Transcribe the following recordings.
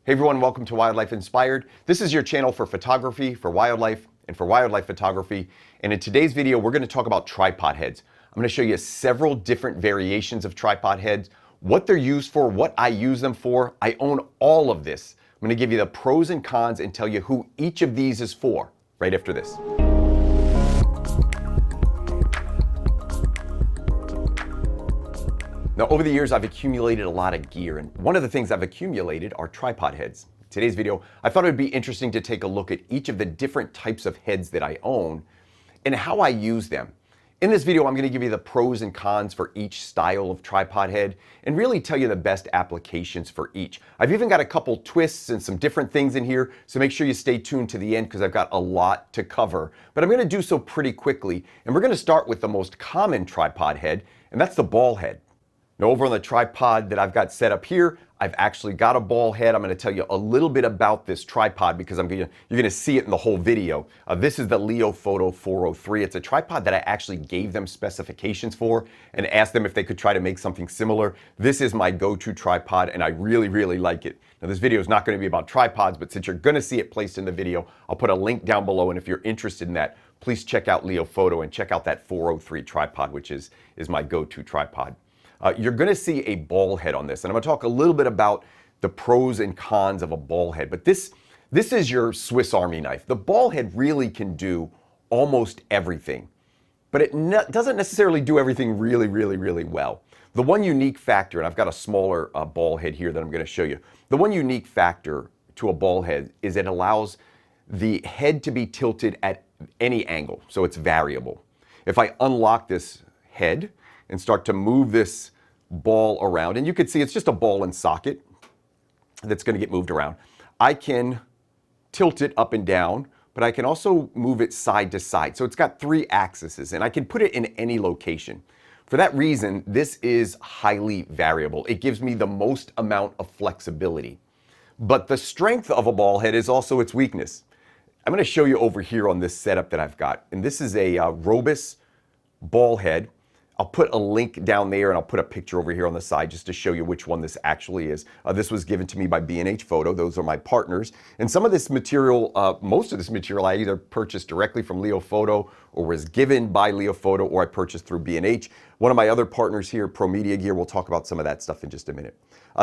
Hey everyone, welcome to Wildlife Inspired. This is your channel for photography, for wildlife, and for wildlife photography. And in today's video, we're going to talk about tripod heads. I'm going to show you several different variations of tripod heads, what they're used for, what I use them for. I own all of this. I'm going to give you the pros and cons and tell you who each of these is for right after this. Now, over the years, I've accumulated a lot of gear, and one of the things I've accumulated are tripod heads. In today's video, I thought it would be interesting to take a look at each of the different types of heads that I own and how I use them. In this video, I'm going to give you the pros and cons for each style of tripod head and really tell you the best applications for each. I've even got a couple twists and some different things in here, so make sure you stay tuned to the end because I've got a lot to cover. But I'm going to do so pretty quickly, and we're going to start with the most common tripod head, and that's the ball head. Now, over on the tripod that I've got set up here, I've actually got a ball head. I'm going to tell you a little bit about this tripod because you're going to see it in the whole video. This is the Leofoto 403. It's a tripod that I actually gave them specifications for and asked them if they could try to make something similar. This is my go-to tripod, and I really, really like it. Now, this video is not going to be about tripods, but since you're going to see it placed in the video, I'll put a link down below, and if you're interested in that, please check out Leofoto and check out that 403 tripod, which is my go-to tripod. You're going to see a ball head on this, and I'm going to talk a little bit about the pros and cons of a ball head. But this is your Swiss Army knife. The ball head really can do almost everything, but it doesn't necessarily do everything really, really, really well. The one unique factor, and I've got a smaller ball head here that I'm going to show you. The one unique factor to a ball head is it allows the head to be tilted at any angle, so it's variable. If I unlock this head and start to move this ball around, and you can see it's just a ball and socket that's going to get moved around. I can tilt it up and down, but I can also move it side to side. So it's got 3 axes, and I can put it in any location. For that reason, this is highly variable. It gives me the most amount of flexibility. But the strength of a ball head is also its weakness. I'm going to show you over here on this setup that I've got, and this is a Robus ball head. I'll put a link down there, and I'll put a picture over here on the side just to show you which one this actually is. This was given to me by B&H Photo. Those are my partners. And some of this material, most of this material, I either purchased directly from Leofoto or was given by Leofoto, or I purchased through B&H. One of my other partners here, Pro Media Gear, we'll talk about some of that stuff in just a minute.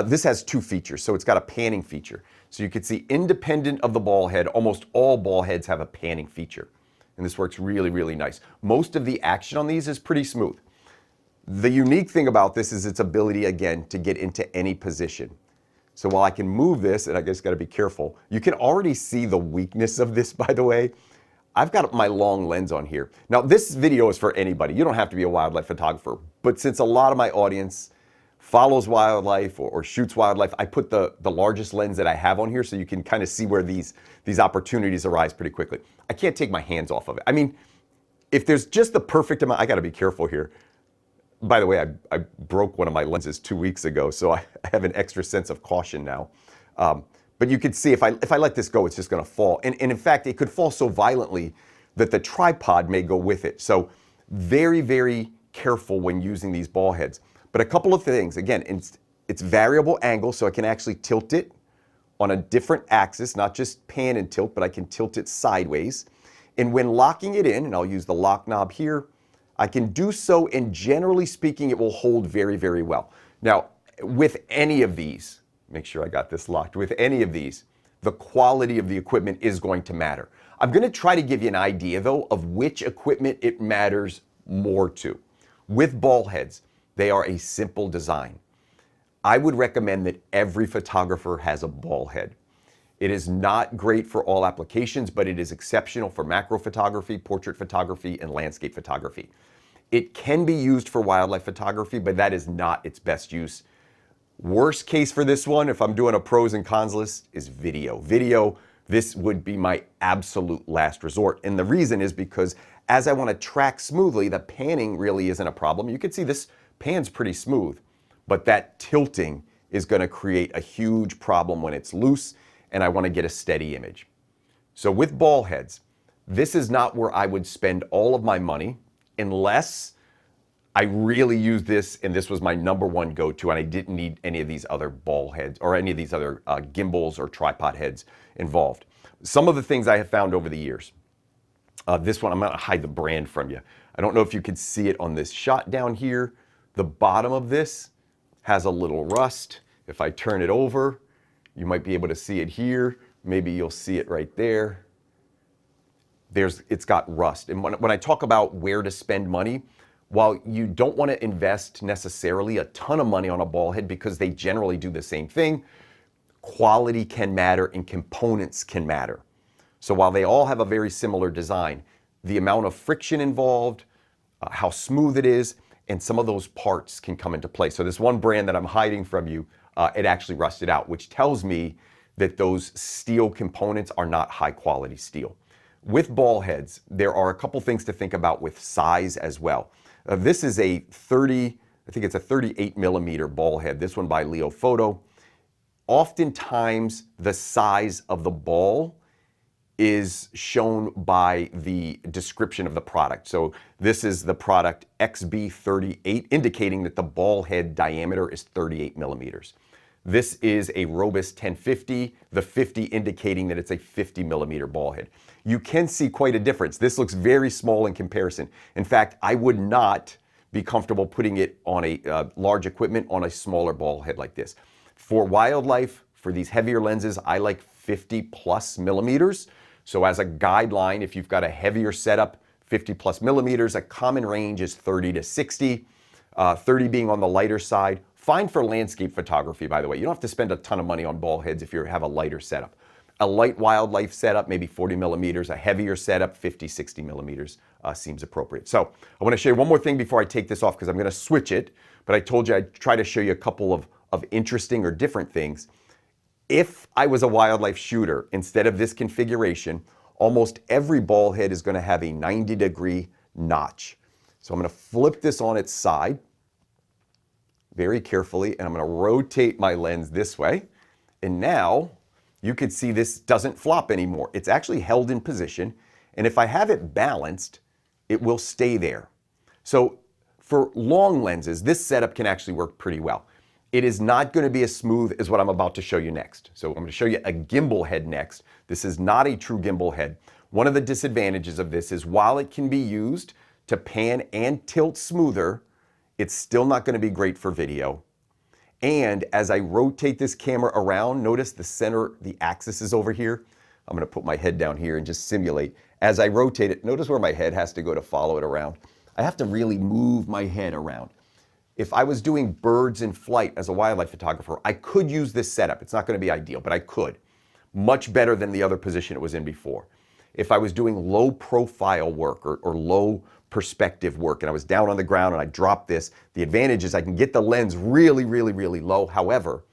This has 2 features. So it's got a panning feature. So you can see, independent of the ball head, almost all ball heads have a panning feature. And this works really, really nice. Most of the action on these is pretty smooth. The unique thing about this is its ability, again, to get into any position. So while I can move this, and I just got to be careful, you can already see the weakness of this, by the way. I've got my long lens on here. Now, this video is for anybody. You don't have to be a wildlife photographer, but since a lot of my audience follows wildlife or shoots wildlife, I put the largest lens that I have on here so you can kind of see where these opportunities arise pretty quickly. I can't take my hands off of it. I mean, if there's just the perfect amount, I got to be careful here. By the way, I broke one of my lenses 2 weeks ago, so I have an extra sense of caution now. But you can see if I let this go, it's just going to fall. And in fact, it could fall so violently that the tripod may go with it. So very, very careful when using these ball heads. But a couple of things. Again, it's variable angle, so I can actually tilt it on a different axis, not just pan and tilt, but I can tilt it sideways. And when locking it in, and I'll use the lock knob here, I can do so, and generally speaking, it will hold very, very well. Now, with any of these, make sure I got this locked, with any of these, the quality of the equipment is going to matter. I'm going to try to give you an idea, though, of which equipment it matters more to. With ball heads, they are a simple design. I would recommend that every photographer has a ball head. It is not great for all applications, but it is exceptional for macro photography, portrait photography, and landscape photography. It can be used for wildlife photography, but that is not its best use. Worst case for this one, if I'm doing a pros and cons list, is video. Video, this would be my absolute last resort. And the reason is because as I want to track smoothly, the panning really isn't a problem. You can see this pan's pretty smooth, but that tilting is going to create a huge problem when it's loose, and I want to get a steady image. So with ball heads, this is not where I would spend all of my money unless I really used this, and this was my #1 go-to, and I didn't need any of these other ball heads or any of these other gimbals or tripod heads involved. Some of the things I have found over the years. This one, I'm gonna hide the brand from you. I don't know if you can see it on this shot down here. The bottom of this has a little rust. If I turn it over, you might be able to see it here. Maybe you'll see it right there. It's got rust. And when I talk about where to spend money, while you don't want to invest necessarily a ton of money on a ball head because they generally do the same thing, quality can matter and components can matter. So while they all have a very similar design, the amount of friction involved, how smooth it is, and some of those parts can come into play. So this one brand that I'm hiding from you, it actually rusted out, which tells me that those steel components are not high quality steel. With ball heads, there are a couple things to think about with size as well. This is a 38 millimeter ball head, this one by Leo Photo. Oftentimes, the size of the ball is shown by the description of the product. So this is the product XB38, indicating that the ball head diameter is 38 millimeters. This is a Robus 1050, the 50 indicating that it's a 50 millimeter ball head. You can see quite a difference. This looks very small in comparison. In fact, I would not be comfortable putting it on a large equipment on a smaller ball head like this. For wildlife, for these heavier lenses, I like 50 plus millimeters. So as a guideline, if you've got a heavier setup, 50 plus millimeters, a common range is 30 to 60, 30 being on the lighter side. Fine for landscape photography, by the way. You don't have to spend a ton of money on ball heads if you have a lighter setup. A light wildlife setup, maybe 40 millimeters. A heavier setup, 50, 60 millimeters seems appropriate. So I want to show you one more thing before I take this off because I'm going to switch it. But I told you I'd try to show you a couple of interesting or different things. If I was a wildlife shooter, instead of this configuration, almost every ball head is going to have a 90-degree notch. So I'm going to flip this on its side very carefully, and I'm going to rotate my lens this way. And now you can see this doesn't flop anymore. It's actually held in position. And if I have it balanced, it will stay there. So for long lenses, this setup can actually work pretty well. It is not going to be as smooth as what I'm about to show you next. So I'm going to show you a gimbal head next. This is not a true gimbal head. One of the disadvantages of this is while it can be used to pan and tilt smoother, it's still not going to be great for video. And as I rotate this camera around, notice the center, the axis is over here. I'm going to put my head down here and just simulate. As I rotate it, notice where my head has to go to follow it around. I have to really move my head around. If I was doing birds in flight as a wildlife photographer, I could use this setup. It's not going to be ideal, but I could. Much better than the other position it was in before. If I was doing low profile work or low perspective work and I was down on the ground and I dropped this, the advantage is I can get the lens really, really, really low. However,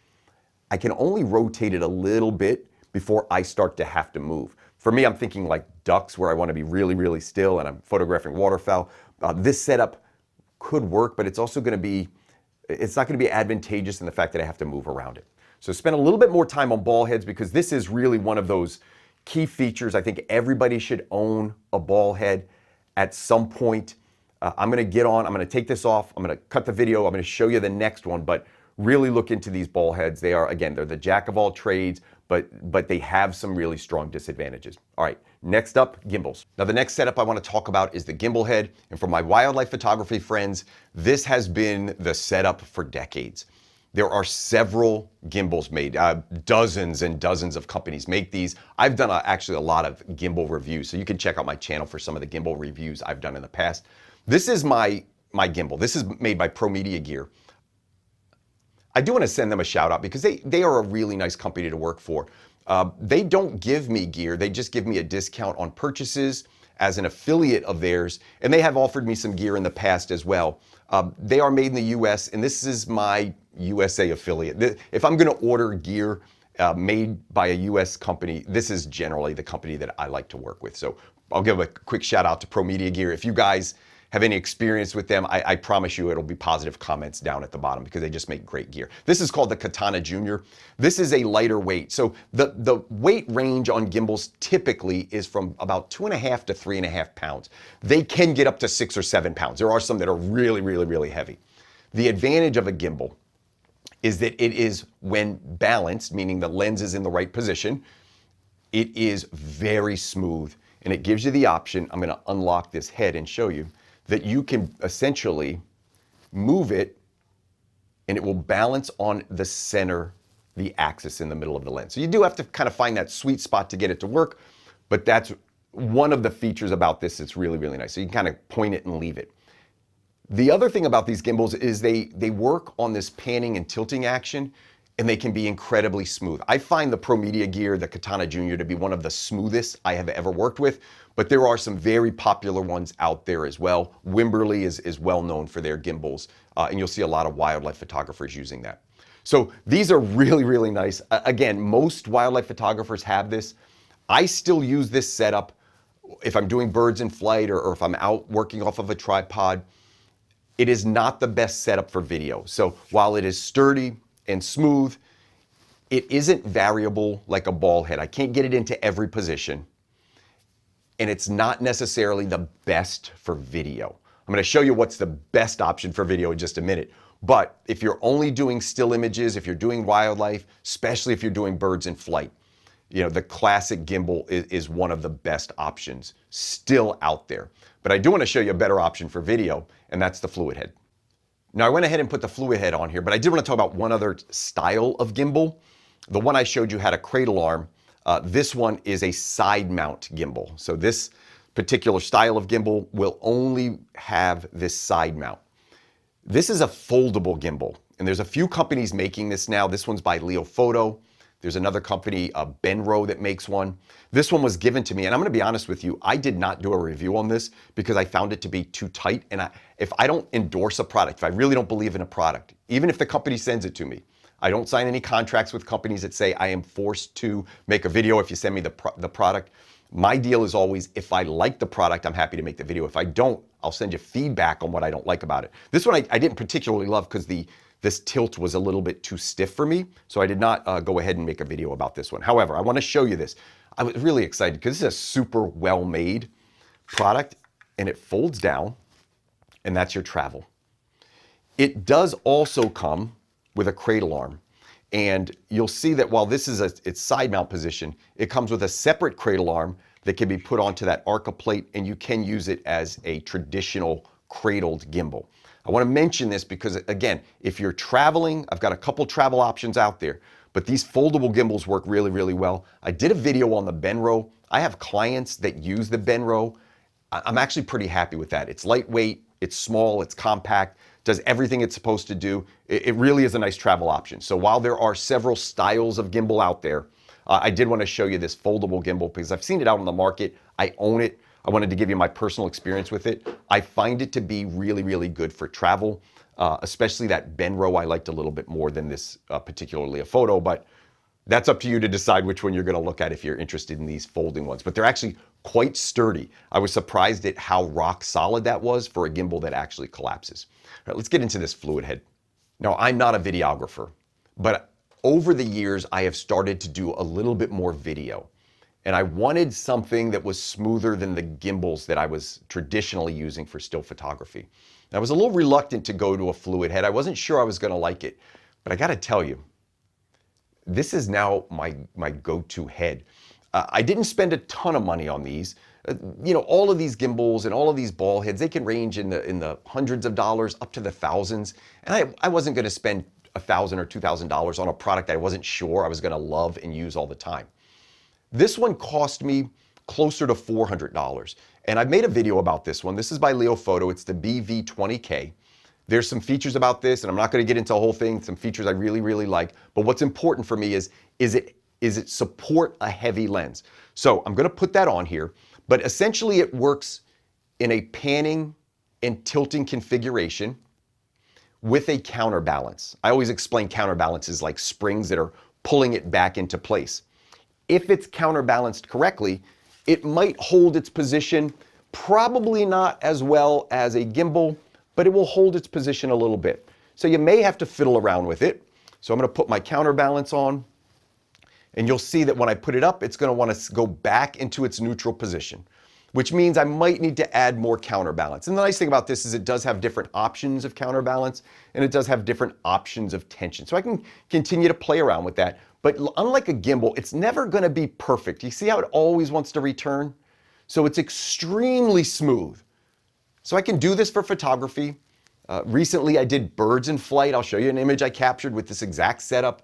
I can only rotate it a little bit before I start to have to move. For me, I'm thinking like ducks where I want to be really, really still and I'm photographing waterfowl. This setup could work, but it's also going to be, it's not going to be advantageous in the fact that I have to move around it. So spend a little bit more time on ball heads because this is really one of those key features. I think everybody should own a ball head at some point. I'm going to take this off. I'm going to cut the video. I'm going to show you the next one, but really look into these ball heads. They are, again, they're the jack of all trades, but they have some really strong disadvantages. All right, next up, gimbals. Now the next setup I want to talk about is the gimbal head. And for my wildlife photography friends, this has been the setup for decades. There are several gimbals made, dozens and dozens of companies make these. I've done actually a lot of gimbal reviews, so you can check out my channel for some of the gimbal reviews I've done in the past. This is my gimbal. This is made by Pro Media Gear. I do want to send them a shout out because they are a really nice company to work for. They don't give me gear, they just give me a discount on purchases as an affiliate of theirs, and they have offered me some gear in the past as well. They are made in the US, and this is my USA affiliate. If I'm going to order gear made by a US company, this is generally the company that I like to work with. So I'll give a quick shout out to Pro Media Gear. If you guys have any experience with them, I promise you it'll be positive comments down at the bottom because they just make great gear. This is called the Katana Junior. This is a lighter weight. So the weight range on gimbals typically is from about 2.5 to 3.5 pounds. They can get up to 6 or 7 pounds. There are some that are really, really, really heavy. The advantage of a gimbal is that it is, when balanced, meaning the lens is in the right position, it is very smooth, and it gives you the option, I'm gonna unlock this head and show you, that you can essentially move it and it will balance on the center, the axis in the middle of the lens. So you do have to kind of find that sweet spot to get it to work, but that's one of the features about this that's really, really nice. So you can kind of point it and leave it. The other thing about these gimbals is they work on this panning and tilting action, and they can be incredibly smooth. I find the Pro Media gear, the Katana Junior, to be one of the smoothest I have ever worked with, but there are some very popular ones out there as well. Wimberley is well known for their gimbals, and you'll see a lot of wildlife photographers using that. So these are really, really nice. Again, most wildlife photographers have this. I still use this setup if I'm doing birds in flight or if I'm out working off of a tripod. It is not the best setup for video. So while it is sturdy and smooth, it isn't variable like a ball head. I can't get it into every position, and it's not necessarily the best for video. I'm gonna show you what's the best option for video in just a minute. But if you're only doing still images, if you're doing wildlife, especially if you're doing birds in flight, you know, the classic gimbal is one of the best options still out there. But I do want to show you a better option for video, and that's the fluid head. Now I went ahead and put the fluid head on here, but I did want to talk about one other style of gimbal. The one I showed you had a cradle arm. This one is a side mount gimbal. So this particular style of gimbal will only have this side mount. This is a foldable gimbal, and there's a few companies making this now. This one's by Leofoto. There's another company, Benro, that makes one. This one was given to me, and I'm gonna be honest with you, I did not do a review on this because I found it to be too tight. And if I don't endorse a product, if I really don't believe in a product, even if the company sends it to me, I don't sign any contracts with companies that say I am forced to make a video if you send me the product. My deal is always, if I like the product, I'm happy to make the video. If I don't, I'll send you feedback on what I don't like about it. This one I didn't particularly love because this tilt was a little bit too stiff for me, so I did not go ahead and make a video about this one. However, I want to show you this. I was really excited because this is a super well-made product, and it folds down, and that's your travel. It does also come with a cradle arm, and you'll see that while this is its side mount position, it comes with a separate cradle arm that can be put onto that Arca plate, and you can use it as a traditional cradled gimbal. I want to mention this because, again, if you're traveling, I've got a couple travel options out there, but these foldable gimbals work really, really well. I did a video on the Benro. I have clients that use the Benro. I'm actually pretty happy with that. It's lightweight, it's small, it's compact, does everything it's supposed to do. It really is a nice travel option. So while there are several styles of gimbal out there, I did want to show you this foldable gimbal because I've seen it out on the market. I own it. I wanted to give you my personal experience with it. I find it to be really, really good for travel, especially that Benro I liked a little bit more than this particularly a photo, but that's up to you to decide which one you're gonna look at if you're interested in these folding ones. But they're actually quite sturdy. I was surprised at how rock solid that was for a gimbal that actually collapses. All right, let's get into this fluid head. Now, I'm not a videographer, but over the years, I have started to do a little bit more video. And I wanted something that was smoother than the gimbals that I was traditionally using for still photography. And I was a little reluctant to go to a fluid head. I wasn't sure I was gonna like it, but I gotta tell you, this is now my go-to head. I didn't spend a ton of money on these. You know, all of these gimbals and all of these ball heads, they can range in the hundreds of dollars up to the thousands. And I wasn't gonna spend $1,000 or $2,000 on a product I wasn't sure I was gonna love and use all the time. This one cost me closer to $400. And I've made a video about this one. This is by Leofoto. It's the BV20K. There's some features about this, and I'm not going to get into the whole thing, some features I really, really like. But what's important for me is it support a heavy lens? So I'm going to put that on here, but essentially it works in a panning and tilting configuration with a counterbalance. I always explain counterbalance is like springs that are pulling it back into place. If it's counterbalanced correctly, it might hold its position, Probably not as well as a gimbal, but it will hold its position a little bit. So you may have to fiddle around with it. So I'm going to put my counterbalance on, and you'll see that when I put it up, it's going to want to go back into its neutral position, which means I might need to add more counterbalance. And the nice thing about this is it does have different options of counterbalance, and it does have different options of tension. So I can continue to play around with that. But unlike a gimbal, it's never going to be perfect. You see how it always wants to return? So it's extremely smooth. So I can do this for photography. Recently I did birds in flight. I'll show you an image I captured with this exact setup.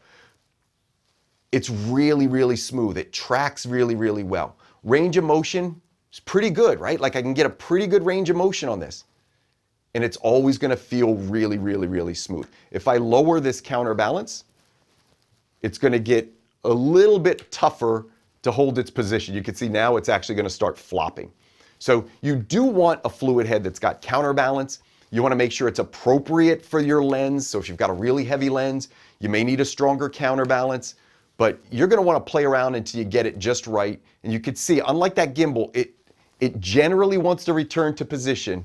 It's really, really smooth. It tracks really, really well. Range of motion is pretty good, right? Like I can get a pretty good range of motion on this. And it's always going to feel really, really, really smooth. If I lower this counterbalance, it's going to get a little bit tougher to hold its position. You can see now it's actually going to start flopping. So you do want a fluid head that's got counterbalance. You want to make sure it's appropriate for your lens. So if you've got a really heavy lens, you may need a stronger counterbalance, but you're going to want to play around until you get it just right. And you can see, unlike that gimbal, it generally wants to return to position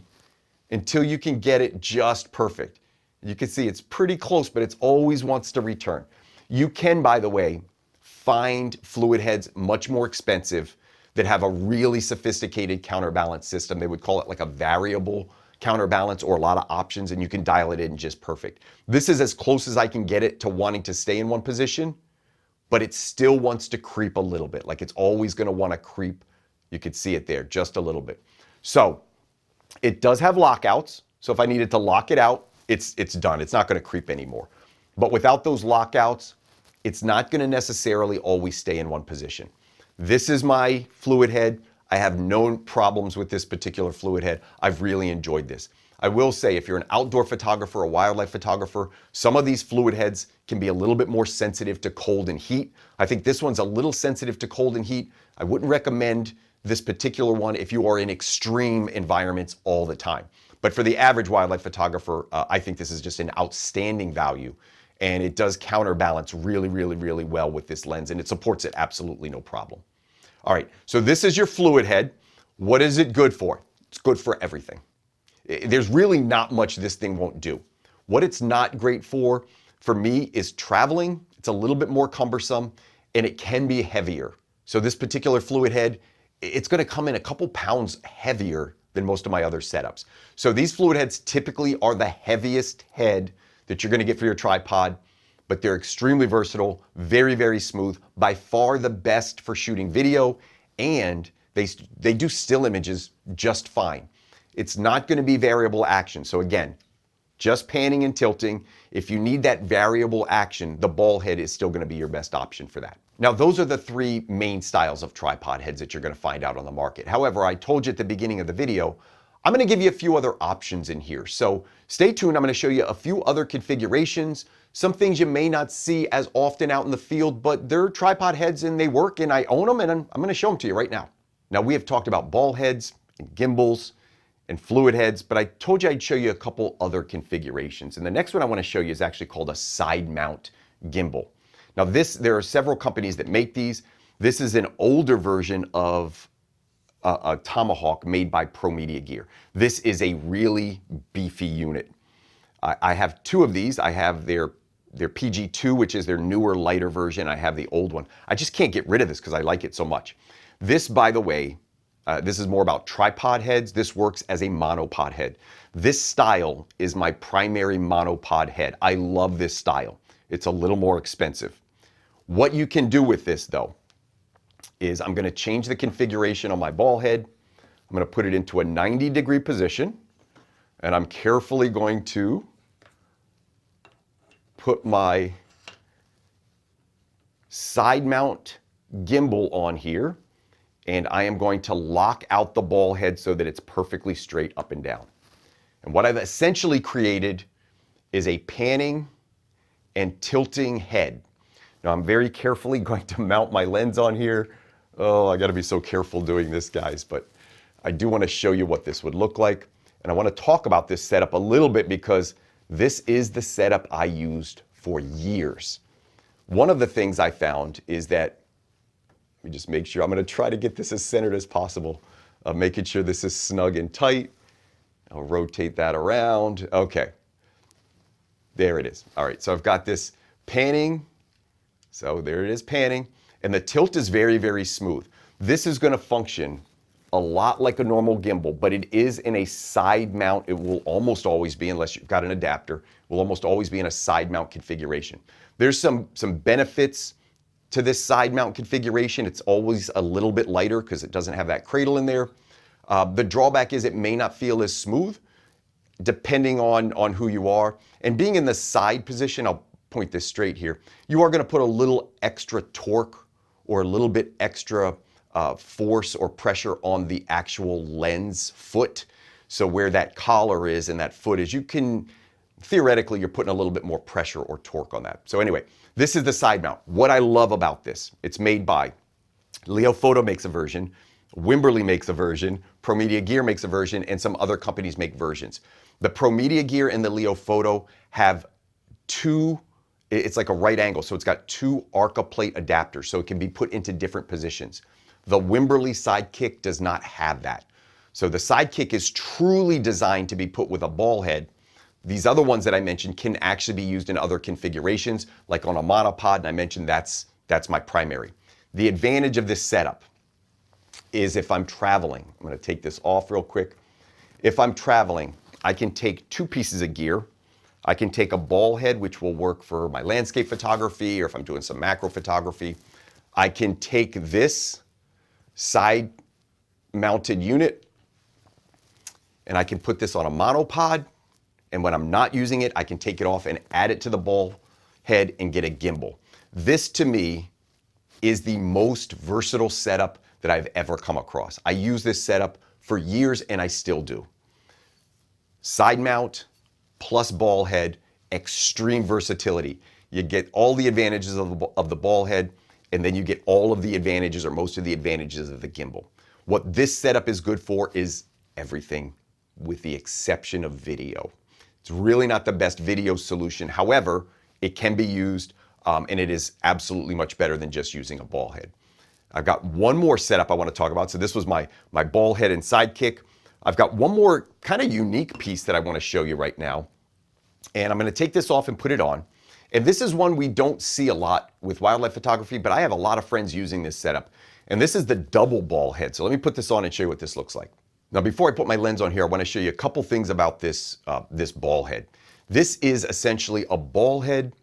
until you can get it just perfect. You can see it's pretty close, but it always wants to return. You can, by the way, find fluid heads much more expensive that have a really sophisticated counterbalance system. They would call it like a variable counterbalance or a lot of options, and you can dial it in just perfect. This is as close as I can get it to wanting to stay in one position, but it still wants to creep a little bit. Like it's always going to want to creep. You can see it there just a little bit. So it does have lockouts. So if I needed to lock it out, it's done. It's not going to creep anymore. But without those lockouts, it's not going to necessarily always stay in one position. This is my fluid head. I have no problems with this particular fluid head. I've really enjoyed this. I will say if you're an outdoor photographer, a wildlife photographer, some of these fluid heads can be a little bit more sensitive to cold and heat. I think this one's a little sensitive to cold and heat. I wouldn't recommend this particular one if you are in extreme environments all the time. But for the average wildlife photographer, I think this is just an outstanding value. And it does counterbalance really, really, really well with this lens, and it supports it absolutely no problem. All right, so this is your fluid head. What is it good for? It's good for everything. There's really not much this thing won't do. What it's not great for me, is traveling. It's a little bit more cumbersome, and it can be heavier. So this particular fluid head, it's going to come in a couple pounds heavier than most of my other setups. So these fluid heads typically are the heaviest head that you're going to get for your tripod, but they're extremely versatile, very, very smooth, by far the best for shooting video, and they do still images just fine. It's not going to be variable action. So again, just panning and tilting. If you need that variable action, the ball head is still going to be your best option for that. Now, those are the three main styles of tripod heads that you're going to find out on the market. However, I told you at the beginning of the video, I'm going to give you a few other options in here. So stay tuned. I'm going to show you a few other configurations, some things you may not see as often out in the field, but they're tripod heads and they work, and I own them, and I'm going to show them to you right now. Now, we have talked about ball heads and gimbals and fluid heads, but I told you I'd show you a couple other configurations. And the next one I want to show you is actually called a side mount gimbal. Now there are several companies that make these. This is an older version of a Tomahawk made by Pro Media Gear. This is a really beefy unit. I have two of these. I have their PG2, which is their newer, lighter version. I have the old one. I just can't get rid of this because I like it so much. This, by the way, this is more about tripod heads. This works as a monopod head. This style is my primary monopod head. I love this style. It's a little more expensive. What you can do with this, though, is I'm going to change the configuration on my ball head. I'm going to put it into a 90-degree position, and I'm carefully going to put my side mount gimbal on here, and I am going to lock out the ball head so that it's perfectly straight up and down. And what I've essentially created is a panning and tilting head. Now I'm very carefully going to mount my lens on here. Oh, I got to be so careful doing this, guys, but I do want to show you what this would look like. And I want to talk about this setup a little bit because this is the setup I used for years. One of the things I found is that, let me just make sure, I'm going to try to get this as centered as possible. Making sure this is snug and tight. I'll rotate that around. Okay, there it is. All right, so I've got this panning. So there it is, panning. And the tilt is very, very smooth. This is gonna function a lot like a normal gimbal, but it is in a side mount. It will almost always be, unless you've got an adapter, will almost always be in a side mount configuration. There's some benefits to this side mount configuration. It's always a little bit lighter because it doesn't have that cradle in there. The drawback is it may not feel as smooth depending on who you are. And being in the side position, I'll point this straight here, you are gonna put a little extra torque or a little bit extra force or pressure on the actual lens foot. So where that collar is and that foot is, you can, theoretically, you're putting a little bit more pressure or torque on that. So anyway, this is the side mount. What I love about this, it's made by Leo Photo makes a version, Wimberly makes a version, Pro Media Gear makes a version, and some other companies make versions. The Pro Media Gear and the Leo Photo have two, it's like a right angle, so it's got two Arca plate adapters, so it can be put into different positions. The Wimberly Sidekick does not have that. So the Sidekick is truly designed to be put with a ball head. These other ones that I mentioned can actually be used in other configurations, like on a monopod, and I mentioned that's my primary. The advantage of this setup is if I'm traveling, I'm gonna take this off real quick. If I'm traveling, I can take two pieces of gear. I can take a ball head, which will work for my landscape photography, or if I'm doing some macro photography. I can take this side mounted unit and I can put this on a monopod, and when I'm not using it, I can take it off and add it to the ball head and get a gimbal. This to me is the most versatile setup that I've ever come across. I use this setup for years and I still do. Side mount plus ball head, extreme versatility. You get all the advantages of the ball head, and then you get all of the advantages or most of the advantages of the gimbal. What this setup is good for is everything with the exception of video. It's really not the best video solution. However, it can be used and it is absolutely much better than just using a ball head. I've got one more setup I want to talk about. So this was my ball head and Sidekick. I've got one more kind of unique piece that I want to show you right now. And I'm going to take this off and put it on. And this is one we don't see a lot with wildlife photography, but I have a lot of friends using this setup. And this is the double ball head. So let me put this on and show you what this looks like. Now, before I put my lens on here, I want to show you a couple things about this, this ball head. This is essentially a ball head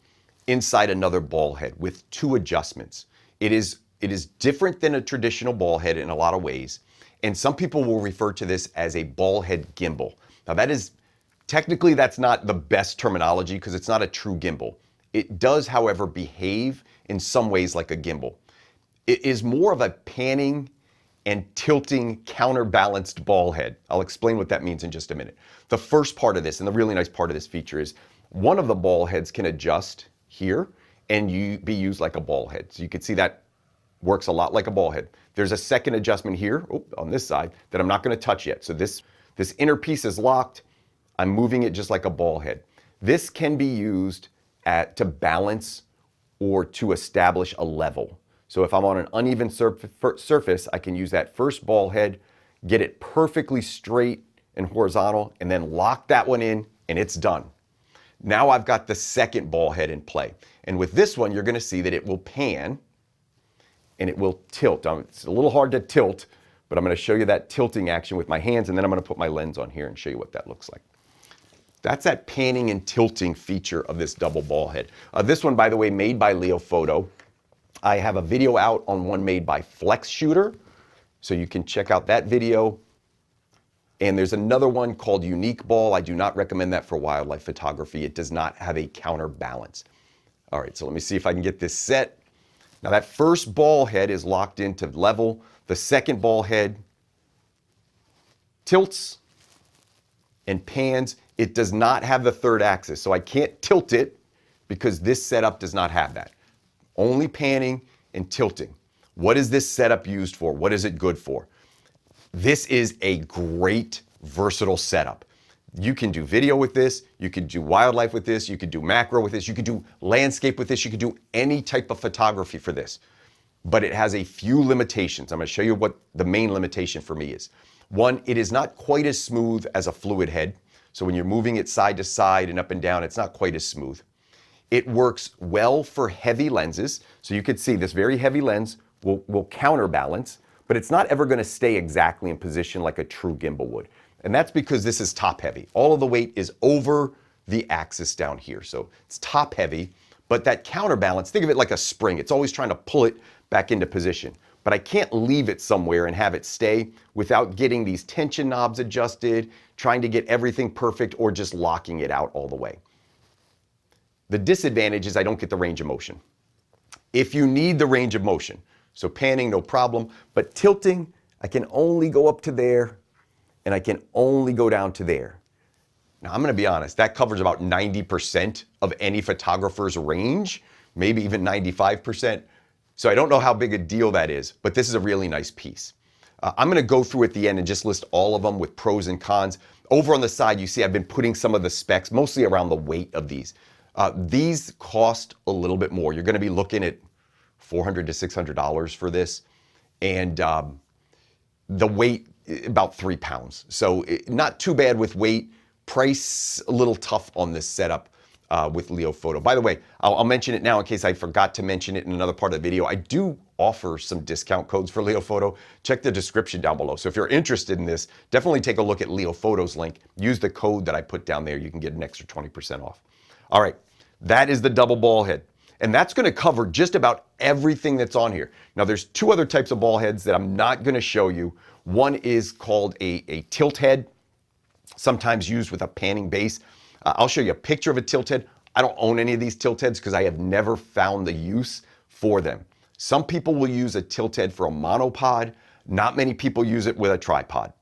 inside another ball head with two adjustments. It is different than a traditional ball head in a lot of ways. And some people will refer to this as a ball head gimbal. Now that is, technically that's not the best terminology because it's not a true gimbal. It does, however, behave in some ways like a gimbal. It is more of a panning and tilting counterbalanced ball head. I'll explain what that means in just a minute. The first part of this, and the really nice part of this feature, is one of the ball heads can adjust here and be used like a ball head. So you can see that works a lot like a ball head. There's a second adjustment here on this side that I'm not going to touch yet. So this inner piece is locked. I'm moving it just like a ball head. This can be used to balance or to establish a level. So if I'm on an uneven surface, I can use that first ball head, get it perfectly straight and horizontal, and then lock that one in, and it's done. Now I've got the second ball head in play. And with this one, you're going to see that it will pan and it will tilt. It's a little hard to tilt, but I'm going to show you that tilting action with my hands, and then I'm going to put my lens on here and show you what that looks like. That's that panning and tilting feature of this double ball head. This one, by the way, made by Leo Photo. I have a video out on one made by Flex Shooter, so you can check out that video. And there's another one called Unique Ball. I do not recommend that for wildlife photography. It does not have a counterbalance. All right, so let me see if I can get this set. Now that first ball head is locked into level. The second ball head tilts and pans. It does not have the third axis, so I can't tilt it because this setup does not have that. Only panning and tilting. What is this setup used for? What is it good for? This is a great versatile setup. You can do video with this, you could do wildlife with this, you could do macro with this, you could do landscape with this, you could do any type of photography for this. but it has a few limitations. I'm going to show you what the main limitation for me is. One, it is not quite as smooth as a fluid head. So when you're moving it side to side and up and down, it's not quite as smooth. It works well for heavy lenses. So you could see this very heavy lens will counterbalance, but it's not ever going to stay exactly in position like a true gimbal would. And that's because this is top heavy. All of the weight is over the axis down here. So it's top heavy, but that counterbalance, think of it like a spring. It's always trying to pull it back into position. But I can't leave it somewhere and have it stay without getting these tension knobs adjusted, trying to get everything perfect, or just locking it out all the way. The disadvantage is I don't get the range of motion. If you need the range of motion, so panning, no problem, but tilting, I can only go up to there and I can only go down to there. Now I'm gonna be honest, that covers about 90% of any photographer's range, maybe even 95%. So I don't know how big a deal that is, but this is a really nice piece. I'm gonna go through at the end and just list all of them with pros and cons. Over on the side, you see I've been putting some of the specs, mostly around the weight of these. These cost a little bit more. You're gonna be looking at $400 to $600 for this. And the weight, about 3 pounds. So not too bad with weight. Price, a little tough on this setup with Leo Photo. By the way, I'll mention it now in case I forgot to mention it in another part of the video. I do offer some discount codes for Leo Photo. Check the description down below. So if you're interested in this, definitely take a look at Leo Photo's link. Use the code that I put down there. You can get an extra 20% off. All right, that is the double ball head. And that's gonna cover just about everything that's on here. Now there's two other types of ball heads that I'm not gonna show you. One is called a tilt head, sometimes used with a panning base. I'll show you a picture of a tilt head. I don't own any of these tilt heads because I have never found the use for them. Some people will use a tilt head for a monopod. Not many people use it with a tripod.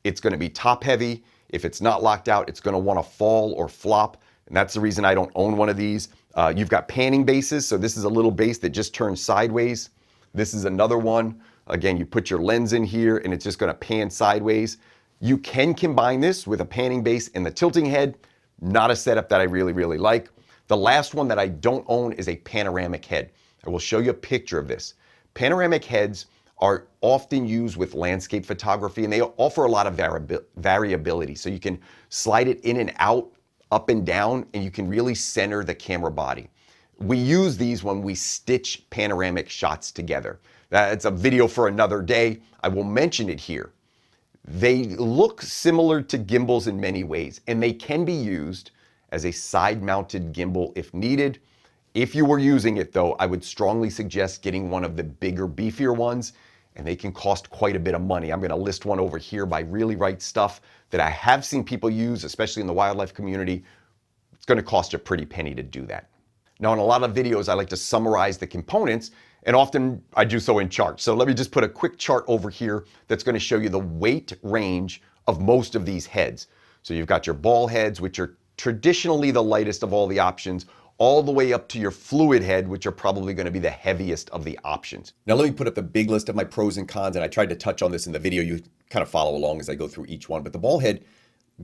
It's gonna be top heavy. If it's not locked out, it's gonna wanna fall or flop. And that's the reason I don't own one of these. You've got panning bases. So this is a little base that just turns sideways. This is another one. Again, you put your lens in here and it's just gonna pan sideways. You can combine this with a panning base and the tilting head. Not a setup that I really, really like. The last one that I don't own is a panoramic head. I will show you a picture of this. Panoramic heads are often used with landscape photography and they offer a lot of variability. So you can slide it in and out, up and down, and you can really center the camera body. We use these when we stitch panoramic shots together. That's a video for another day. I will mention it here. They look similar to gimbals in many ways, and they can be used as a side-mounted gimbal if needed. If you were using it though, I would strongly suggest getting one of the bigger, beefier ones, and they can cost quite a bit of money. I'm gonna list one over here by Really Right Stuff that I have seen people use, especially in the wildlife community. It's gonna cost a pretty penny to do that. Now, in a lot of videos, I like to summarize the components, and often I do so in charts. So let me just put a quick chart over here that's gonna show you the weight range of most of these heads. So you've got your ball heads, which are traditionally the lightest of all the options, all the way up to your fluid head, which are probably gonna be the heaviest of the options. Now let me put up the big list of my pros and cons, and I tried to touch on this in the video. You kind of follow along as I go through each one, but the ball head,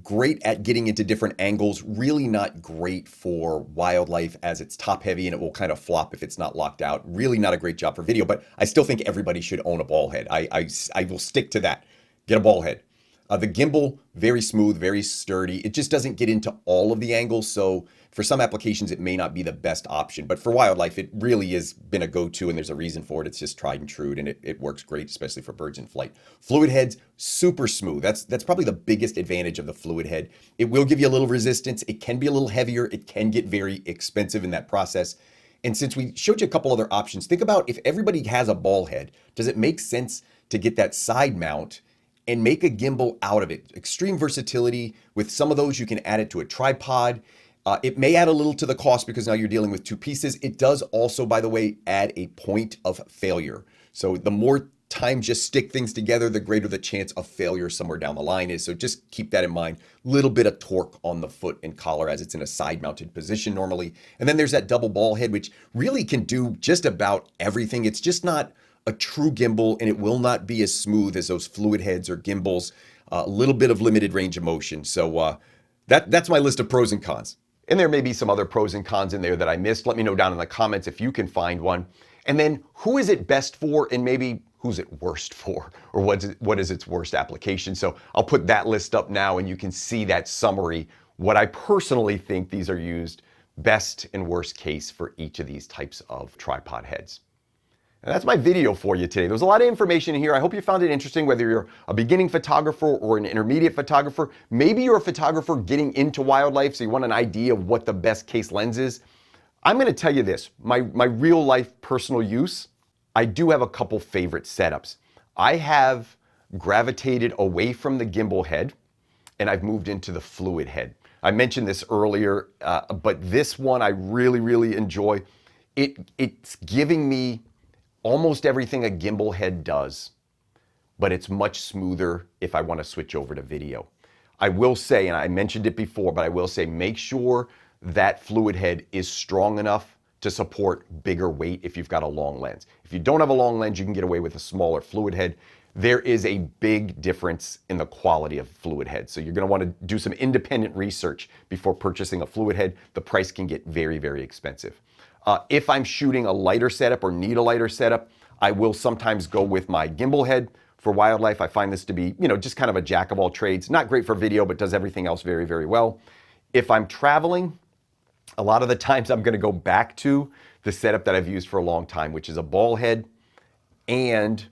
great at getting into different angles, really not great for wildlife as it's top heavy and it will kind of flop if it's not locked out. Really not a great job for video, but I still think everybody should own a ball head. I will stick to that. Get a ball head. The gimbal, very smooth, very sturdy. It just doesn't get into all of the angles, so for some applications it may not be the best option, but for wildlife it really has been a go-to and there's a reason for it. It's just tried and true and it works great, especially for birds in flight. Fluid heads, super smooth. That's probably the biggest advantage of the fluid head. It will give you a little resistance. It can be a little heavier. It can get very expensive in that process. And since we showed you a couple other options, think about if everybody has a ball head, does it make sense to get that side mount and make a gimbal out of it? Extreme versatility. With some of those, you can add it to a tripod. It may add a little to the cost because now you're dealing with two pieces. It does also, by the way, add a point of failure. So the more times you stick things together, the greater the chance of failure somewhere down the line is. So just keep that in mind. Little bit of torque on the foot and collar as it's in a side mounted position normally. And then there's that double ball head, which really can do just about everything. It's just not a true gimbal and it will not be as smooth as those fluid heads or gimbals. A little bit of limited range of motion. So that's my list of pros and cons. And there may be some other pros and cons in there that I missed. Let me know down in the comments if you can find one. And then who is it best for, and maybe who's it worst for, or what is its worst application? So I'll put that list up now and you can see that summary, what I personally think these are used best and worst case for each of these types of tripod heads. And that's my video for you today. There's a lot of information in here. I hope you found it interesting, whether you're a beginning photographer or an intermediate photographer. Maybe you're a photographer getting into wildlife, so you want an idea of what the best case lens is. I'm gonna tell you this, my real life personal use, I do have a couple favorite setups. I have gravitated away from the gimbal head and I've moved into the fluid head. I mentioned this earlier, but this one I really, really enjoy. It's giving me almost everything a gimbal head does, but it's much smoother if I want to switch over to video. I will say, and I mentioned it before, but I will say, make sure that fluid head is strong enough to support bigger weight if you've got a long lens. If you don't have a long lens, you can get away with a smaller fluid head. There is a big difference in the quality of fluid head. So you're gonna wanna do some independent research before purchasing a fluid head. The price can get very, very expensive. If I'm shooting a lighter setup or need a lighter setup, I will sometimes go with my gimbal head. For wildlife, I find this to be, just kind of a jack of all trades. Not great for video, but does everything else very, very well. If I'm traveling, a lot of the times I'm gonna go back to the setup that I've used for a long time, which is a ball head and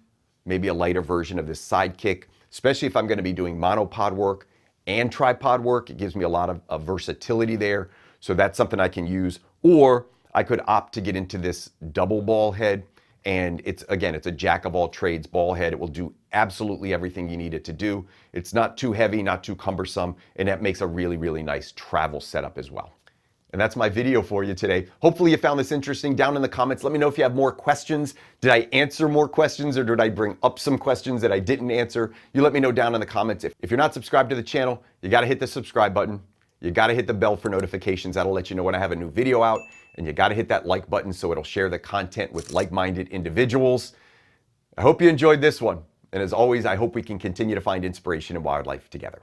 maybe a lighter version of this sidekick, especially if I'm gonna be doing monopod work and tripod work. It gives me a lot of versatility there. So that's something I can use. Or I could opt to get into this double ball head. And it's a jack of all trades ball head. It will do absolutely everything you need it to do. It's not too heavy, not too cumbersome, and that makes a really, really nice travel setup as well. And that's my video for you today. Hopefully you found this interesting. Down in the comments, let me know if you have more questions. Did I answer more questions, or did I bring up some questions that I didn't answer? You let me know down in the comments. If you're not subscribed to the channel, you gotta hit the subscribe button. You gotta hit the bell for notifications. That'll let you know when I have a new video out. And you gotta hit that like button so it'll share the content with like-minded individuals. I hope you enjoyed this one. And as always, I hope we can continue to find inspiration in wildlife together.